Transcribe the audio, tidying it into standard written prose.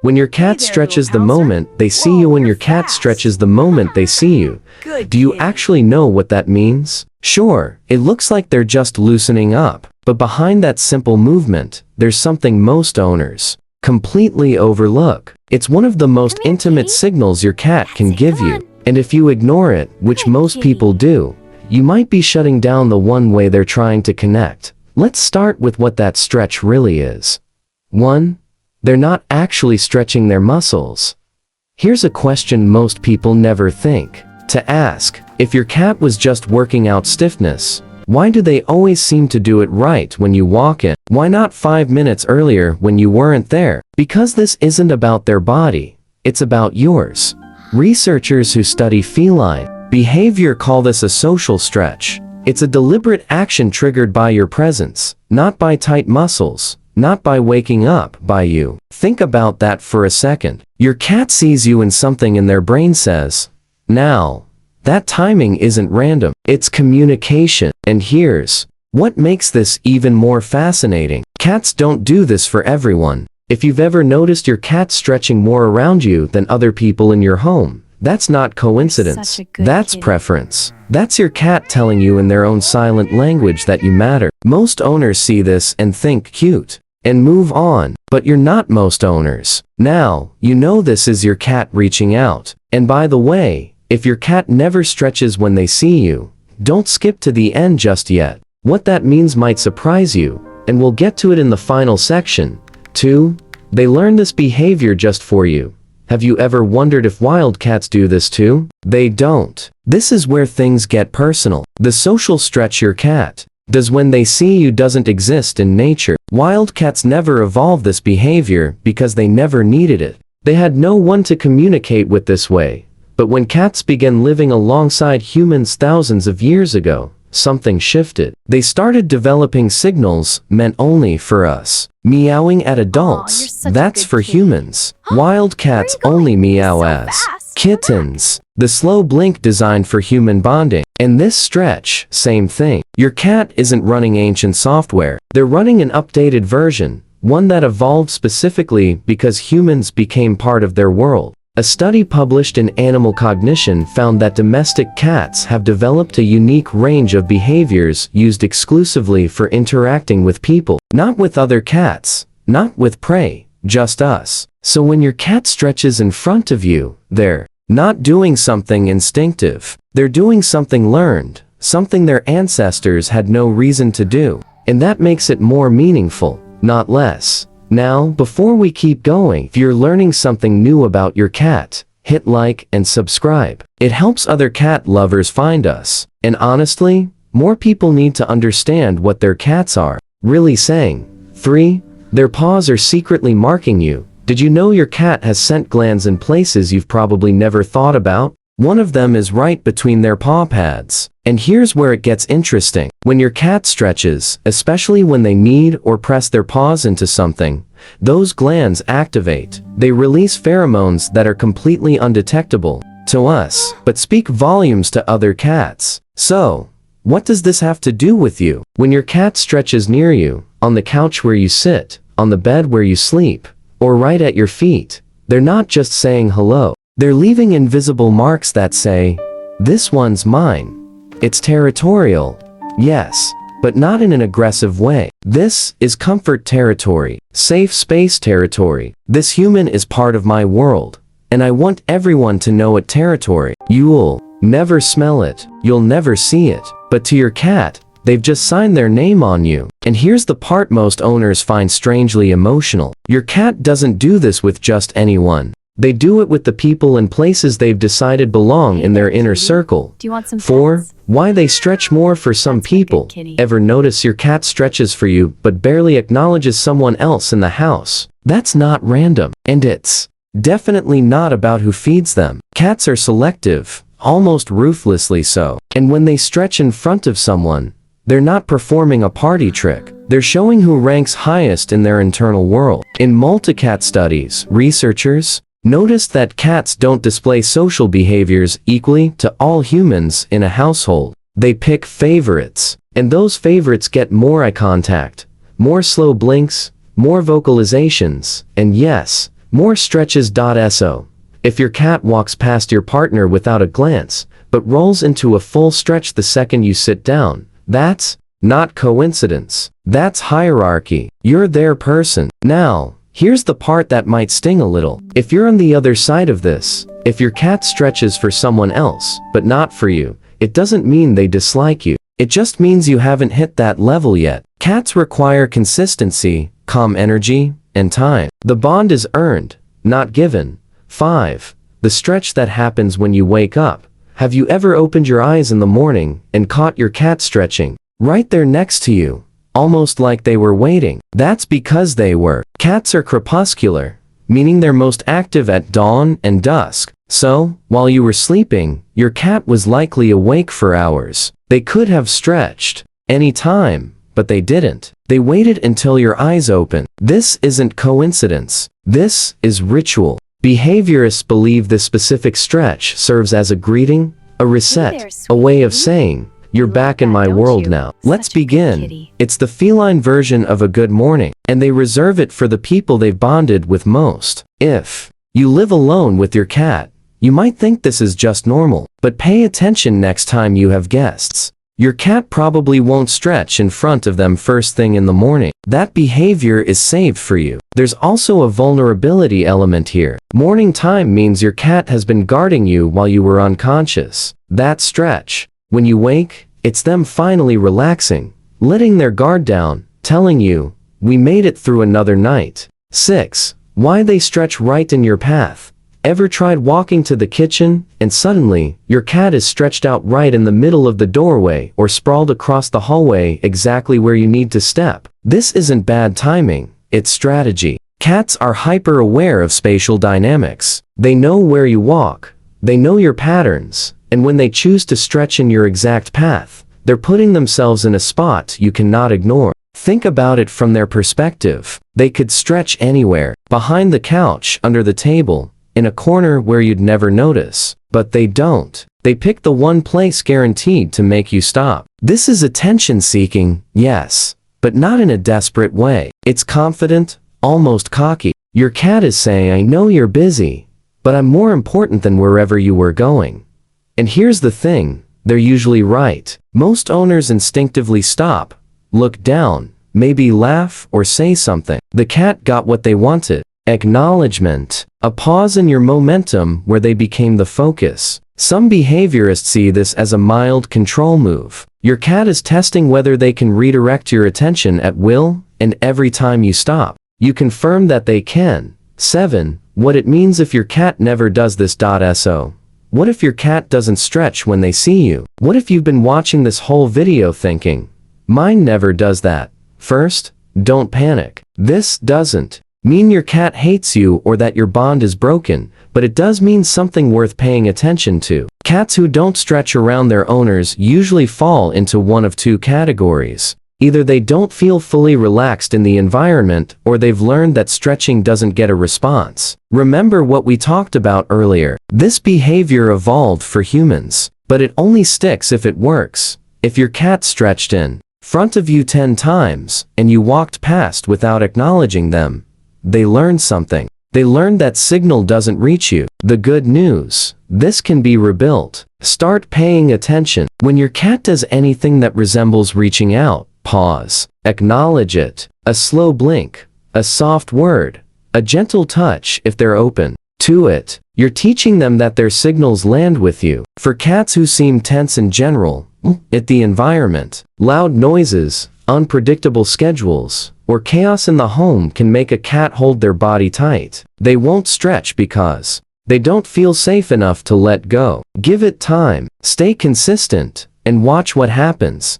When your cat stretches the moment they see you, when your cat stretches the moment they see you, do you actually know what that means? Sure, it looks like they're just loosening up, but behind that simple movement, there's something most owners completely overlook. It's one of the most intimate signals your cat can give you, and if you ignore it, which most people do, you might be shutting down the one way they're trying to connect. Let's start with what that stretch really is. 1. They're not actually stretching their muscles. Here's a question most people never think to ask. If your cat was just working out stiffness, why do they always seem to do it right when you walk in? Why not 5 minutes earlier when you weren't there? Because this isn't about their body, it's about yours. Researchers who study feline behavior call this a social stretch. It's a deliberate action triggered by your presence, not by tight muscles, not by waking up, by you. Think about that for a second. Your cat sees you and something in their brain says, now. That timing isn't random, it's communication. And here's what makes this even more fascinating. Cats don't do this for everyone. If you've ever noticed your cat stretching more around you than other people in your home, that's not coincidence. That's preference. That's your cat telling you in their own silent language that you matter. Most owners see this and think cute and move on, but you're not most owners. Now, you know this is your cat reaching out. And by the way, if your cat never stretches when they see you, don't skip to the end just yet. What that means might surprise you, and we'll get to it in the final section. 2. They learn this behavior just for you. Have you ever wondered if wild cats do this too? They don't. This is where things get personal. The social stretch your cat does when they see you doesn't exist in nature. Wild cats never evolved this behavior because they never needed it. They had no one to communicate with this way. But when cats began living alongside humans thousands of years ago, something shifted. They started developing signals meant only for us. Meowing at adults, that's for humans. Wild cats only meow as kittens. The slow blink designed for human bonding. And this stretch, same thing. Your cat isn't running ancient software. They're running an updated version, one that evolved specifically because humans became part of their world. A study published in Animal Cognition found that domestic cats have developed a unique range of behaviors used exclusively for interacting with people, not with other cats, not with prey, just us. So when your cat stretches in front of you, they're not doing something instinctive. They're doing something learned, something their ancestors had no reason to do. And that makes it more meaningful, not less. Now, before we keep going, if you're learning something new about your cat, hit like and subscribe. It helps other cat lovers find us. And honestly, more people need to understand what their cats are really saying. 3. Their paws are secretly marking you. Did you know your cat has scent glands in places you've probably never thought about? One of them is right between their paw pads. And here's where it gets interesting. When your cat stretches, especially when they knead or press their paws into something, those glands activate. They release pheromones that are completely undetectable to us, but speak volumes to other cats. So, what does this have to do with you? When your cat stretches near you, on the couch where you sit, on the bed where you sleep, or right at your feet, they're not just saying hello. They're leaving invisible marks that say, this one's mine. It's territorial, yes, but not in an aggressive way. This is comfort territory, safe space territory. This human is part of my world, and I want everyone to know it territory. You'll never smell it, you'll never see it, but to your cat, they've just signed their name on you. And here's the part most owners find strangely emotional. Your cat doesn't do this with just anyone. They do it with the people and places they've decided belong in their inner circle. Do you want some 4. pets? Why they stretch more for some people. Ever notice your cat stretches for you but barely acknowledges someone else in the house? That's not random. And it's definitely not about who feeds them. Cats are selective, almost ruthlessly so. And when they stretch in front of someone, they're not performing a party trick. They're showing who ranks highest in their internal world. In multicat studies, researchers noticed that cats don't display social behaviors equally to all humans in a household. They pick favorites, and those favorites get more eye contact, more slow blinks, more vocalizations, and yes, More stretches. So, if your cat walks past your partner without a glance, but rolls into a full stretch the second you sit down, that's not coincidence. That's hierarchy. You're their person. Now, here's the part that might sting a little. If you're on the other side of this, if your cat stretches for someone else, but not for you, it doesn't mean they dislike you. It just means you haven't hit that level yet. Cats require consistency, calm energy, and time. The bond is earned, not given. 5. The stretch that happens when you wake up. Have you ever opened your eyes in the morning and caught your cat stretching? Right there next to you. Almost like they were waiting. That's because they were. Cats are crepuscular, meaning they're most active at dawn and dusk. So, while you were sleeping, your cat was likely awake for hours. They could have stretched any time, but they didn't. They waited until your eyes opened. This isn't coincidence. This is ritual. Behaviorists believe this specific stretch serves as a greeting, a reset, a way of saying, "You're back in my world now." Let's begin. It's the feline version of a good morning, and they reserve it for the people they've bonded with most. If you live alone with your cat, you might think this is just normal, but pay attention next time you have guests. Your cat probably won't stretch in front of them first thing in the morning. That behavior is saved for you. There's also a vulnerability element here. Morning time means your cat has been guarding you while you were unconscious. That stretch, when you wake, it's them finally relaxing, letting their guard down, telling you, "We made it through another night." 6. Why they stretch right in your path. Ever tried walking to the kitchen, and suddenly, your cat is stretched out right in the middle of the doorway or sprawled across the hallway exactly where you need to step? This isn't bad timing, it's strategy. Cats are hyper-aware of spatial dynamics. They know where you walk, they know your patterns, and when they choose to stretch in your exact path, they're putting themselves in a spot you cannot ignore. Think about it from their perspective. They could stretch anywhere, behind the couch, under the table, in a corner where you'd never notice. But they don't. They pick the one place guaranteed to make you stop. This is attention-seeking, yes, but not in a desperate way. It's confident, almost cocky. Your cat is saying, "I know you're busy, but I'm more important than wherever you were going." And here's the thing, they're usually right. Most owners instinctively stop, look down, maybe laugh or say something. The cat got what they wanted. Acknowledgement. A pause in your momentum where they became the focus. Some behaviorists see this as a mild control move. Your cat is testing whether they can redirect your attention at will, and every time you stop, you confirm that they can. 7. What it means if your cat never does this. So, what if your cat doesn't stretch when they see you? What if you've been watching this whole video thinking, "Mine never does that"? First, don't panic. This doesn't mean your cat hates you or that your bond is broken, but it does mean something worth paying attention to. Cats who don't stretch around their owners usually fall into one of two categories. Either they don't feel fully relaxed in the environment, or they've learned that stretching doesn't get a response. Remember what we talked about earlier. This behavior evolved for humans, but it only sticks if it works. If your cat stretched in front of you 10 times, and you walked past without acknowledging them, they learned something. They learned that signal doesn't reach you. The good news, this can be rebuilt. Start paying attention. When your cat does anything that resembles reaching out, pause. Acknowledge it. A slow blink, a soft word, a gentle touch if they're open to it. You're teaching them that their signals land with you. For cats who seem tense in general, it's the environment. Loud noises, unpredictable schedules, or chaos in the home can make a cat hold their body tight. They won't stretch because they don't feel safe enough to let go. Give it time, stay consistent, and watch what happens.